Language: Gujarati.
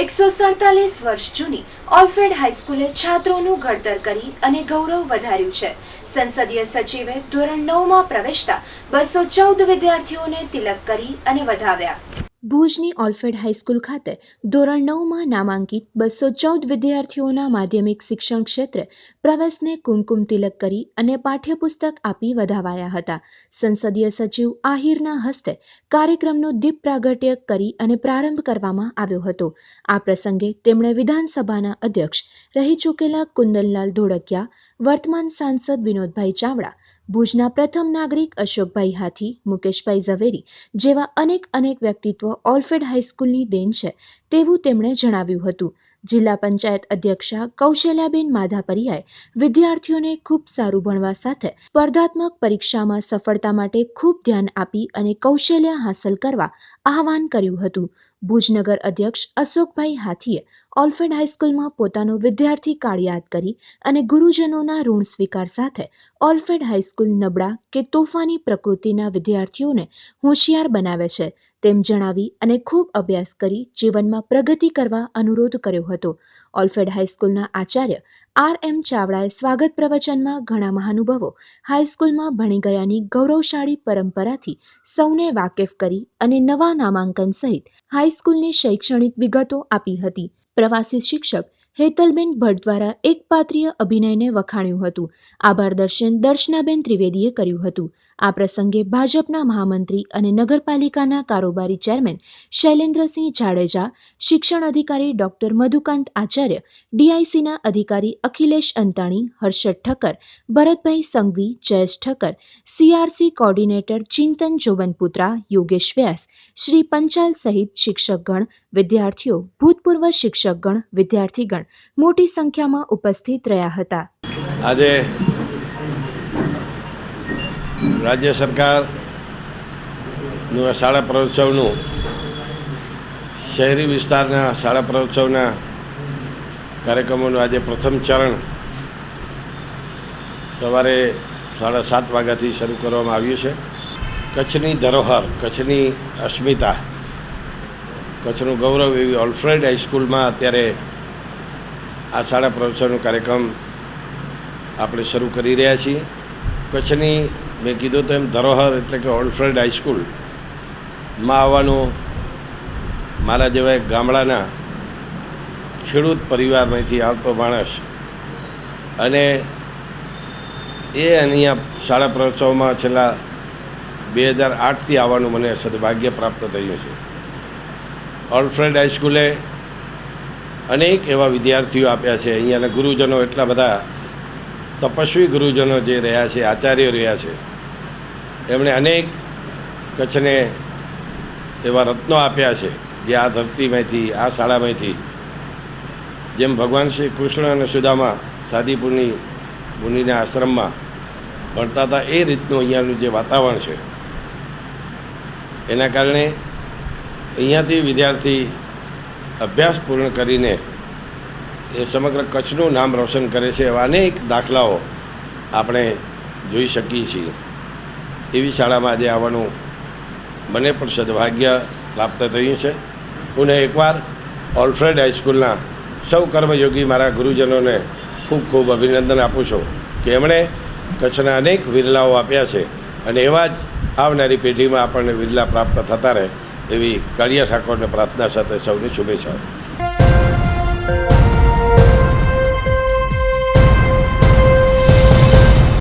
147 વર્ષ જૂની ઓલ્ફેડ હાઈસ્કૂલે છાત્રોનું ઘડતર કરી અને ગૌરવ વધાર્યું છે। સંસદીય સચિવે ધોરણ 9માં પ્રવેશતા 214 વિદ્યાર્થીઓને તિલક કરી અને વધાવ્યા। ભુજની ઓલ્ફેડ હાઈસ્કૂલ ખાતે ધોરણ 9માં નામાંકિત 214 વિદ્યાર્થીઓના માધ્યમિક શિક્ષણ ક્ષેત્રે પ્રવેશને કુમકુમ તિલક કરી અને પાઠ્યપુસ્તક આપી વધાવાયા હતા। સંસદીય સચિવ આહિરના હસ્તે કાર્યક્રમનું દીપ પ્રાગટ્ય કરી અને પ્રારંભ કરવામાં આવ્યો હતો। આ પ્રસંગે તેમણે વિધાનસભાના અધ્યક્ષ રહી ચૂકેલા કુંદનલાલ ધોળકિયા, વર્તમાન સાંસદ વિનોદભાઈ ચાવડા, ભુજના પ્રથમ નાગરિક અશોકભાઈ હાથી, મુકેશભાઈ ઝવેરી જેવા અનેક વ્યક્તિત્વ ઓલ્ફેડ હાઈસ્કૂલની દેન છે તેવું તેમણે જણાવ્યું હતું। જિલ્લા પંચાયત અધ્યક્ષા કૌશલ્યાબેન માધાપરિયાએ વિદ્યાર્થીઓને ખૂબ સારું ભણવા સાથે સ્પર્ધાત્મક પરીક્ષામાં સફળતા માટે ખૂબ ધ્યાન આપી અને કૌશલ્ય હાંસલ કરવા આહવાન કર્યું હતું। ભુજનગર અધ્યક્ષ અશોકભાઈ હાથીએ ઓલ્ફેડ હાઈસ્કૂલમાં પોતાનો વિદ્યાર્થી કાળ યાદ કરી અને ગુરુજનોના ઋણ સ્વીકાર સાથે ઓલ્ફેડ હાઈસ્કૂલ નબળા કે તોફાની પ્રકૃતિના વિદ્યાર્થીઓને હોશિયાર બનાવે છે તેમ જણાવી અને ખૂબ અભ્યાસ કરી જીવનમાં પ્રગતિ કરવા અનુરોધ કર્યો હતો। ઓલ્ફેડ હાઈસ્કૂલના આચાર્ય R.M. ચાવડાએ સ્વાગત પ્રવચનમાં ઘણા મહાનુભાવો હાઈસ્કૂલમાં ભણી ગયાની ગૌરવશાળી પરંપરાથી સૌને વાકેફ કરી અને નવા નામાંકન સહિત હાઈસ્કૂલની શૈક્ષણિક વિગતો આપી હતી। પ્રવાસી શિક્ષક હેતલબેન ભટ્ટ દ્વારા એકપાત્રીય અભિનયને વખાણ્યું હતું। આભાર દર્શન દર્શનાબેન ત્રિવેદીએ કર્યું હતું। આ પ્રસંગે ભાજપના મહામંત્રી અને નગરપાલિકાના કારોબારી ચેરમેન શૈલેન્દ્રસિંહ જાડેજા, શિક્ષણ અધિકારી ડોક્ટર મધુકાંત આચાર્ય, ડીઆઈસીના અધિકારી અખિલેશ અંતાણી, હર્ષદ ઠક્કર, ભરતભાઈ સંઘવી, જયેશ ઠક્કર, સીઆરસી કોર્ડિનેટર ચિંતન જોબનપુત્રા, યોગેશ વ્યાસ, શ્રી પંચાલ સહિત શિક્ષકગણ, વિદ્યાર્થીઓ, ભૂતપૂર્વ શિક્ષકગણ, વિદ્યાર્થીગણ મોટી સંખ્યામાં ઉપસ્થિત રહ્યા હતા। આજે રાજ્ય સરકારનું શાળા પ્રવોત્સવનું શહેરી વિસ્તારના શાળા પ્રવોત્સવના કાર્યક્રમોનું આજે પ્રથમ ચરણ સવારે 7:30 વાગ્યાથી શરૂ કરવામાં આવ્યું છે। કચ્છની ધરોહર, કચ્છની અસ્મિતા, કચ્છનું ગૌરવ એવી ઓલ્ફેડ હાઈસ્કૂલમાં અત્યારે આ શાળા પ્રવોત્સવનો કાર્યક્રમ આપણે શરૂ કરી રહ્યા છીએ। કચ્છની મેં કીધું તેમ ધરોહર એટલે કે ઓલ્ફેડ હાઈસ્કૂલમાં આવવાનું મારા જેવા એક ગામડાના ખેડૂત પરિવારમાંથી આવતો માણસ અને એ અહીંયા શાળા પ્રવોત્સવમાં છેલ્લા 2008થી આવવાનું મને સદભાગ્ય પ્રાપ્ત થયું છે। ઓલ્ફેડ હાઈસ્કૂલે અનેક એવા વિદ્યાર્થીઓ આપ્યા છે। અહીંયાના ગુરુજનો એટલા બધા તપસ્વી ગુરુજનો જે રહ્યા છે, આચાર્યો રહ્યા છે, એમણે અનેક કચ્છને એવા રત્નો આપ્યા છે જે આ ધરતીમાંથી, આ શાળામાંથી, જેમ ભગવાન શ્રી કૃષ્ણ અને સુદામા સાદીપુરની મુનિના આશ્રમમાં ભણતા હતા એ રીતનું અહીંયાનું જે વાતાવરણ છે એના કારણે અહીંયાથી વિદ્યાર્થી અભ્યાસ પૂર્ણ કરીને એ સમગ્ર કચ્છનું નામ રોશન કરે છે એવા અનેક દાખલાઓ આપણે જોઈ શકીએ છીએ। એવી શાળામાં આજે આવવાનું મને પણ સદભાગ્ય પ્રાપ્ત થયું છે। હું એકવાર ઓલ્ફેડ હાઈસ્કૂલના સૌ કર્મયોગી મારા ગુરુજનોને ખૂબ ખૂબ અભિનંદન આપું છું કે એમણે કચ્છના અનેક વિરલાઓ આપ્યા છે અને એવા જ આવનારી પેઢીમાં આપણને વિરલા પ્રાપ્ત થતા રહે એવી કાળિયા ઠાકોરને પ્રાર્થના સાથે સૌની શુભેચ્છાઓ।